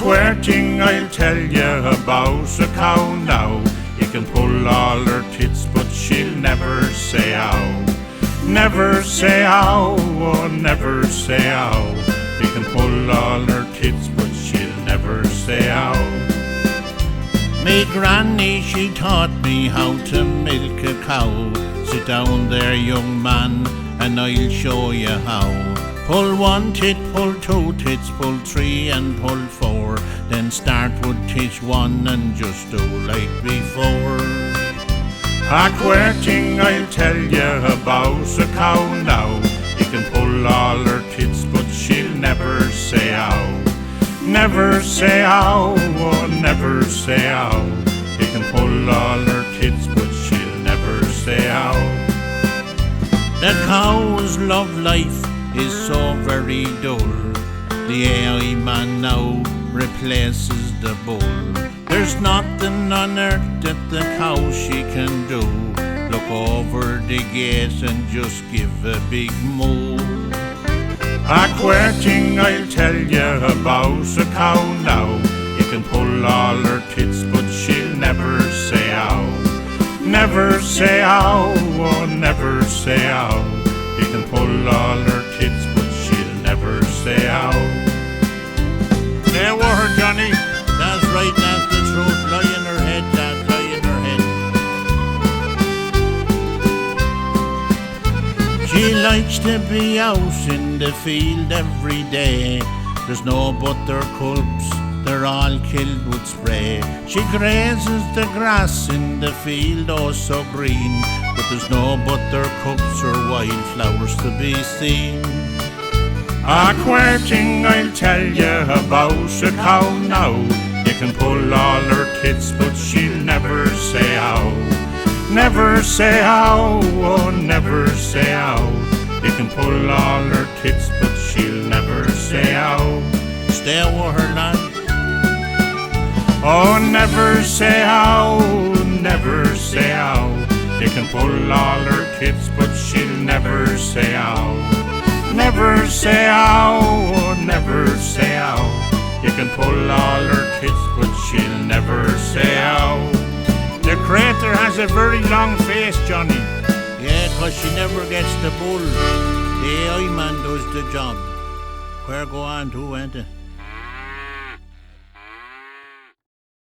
queer thing I'll tell you about a cow now. You can pull all her tits, but she'll never say ow. Never say ow, oh never say ow. You can pull all her tits, but she'll never say ow. Me granny, she taught me how to milk a cow. Sit down there, young man, and I'll show you how. Pull one tit, pull two tits, pull three and pull four. Then start with tit one and just do like before. A queer thing I'll tell you about a cow now. You can pull all her tits, but she'll never say ow. Never say ow, oh never say ow. You can pull all her tits, but she'll never say ow. The cow's love life is so very dull. The AI man now replaces the bull. There's nothing on earth that the cow she can do. Look over the gate and just give a big moo. A queer thing I'll tell you about a cow now. You can pull all her tits, but she'll never say ow. Never say ow, oh never say ow. You can pull all her tits, but she'll never say ow. There were her, Johnny. That's right, that's the truth. Lie in her head, that's lie in her head. She likes to be out in the field every day. There's no butter culps, they're all killed with spray. She grazes the grass in the field, oh so green. But there's no buttercups or wildflowers to be seen. A queer thing I'll tell you about a cow now. You can pull all her tits, but she'll never say ow. Never say ow, oh never say ow. You can pull all her tits, but she'll never say ow. Stay with her, lad. Oh never say ow, never say ow. You can pull all her tits, but she'll never say ow. Never say ow, oh never say ow. You can pull all her tits, but she'll never say ow. The crater has a very long face, Johnny. Yeah, 'cause she never gets the bull. The AI man does the job. Where go on to, ain't it?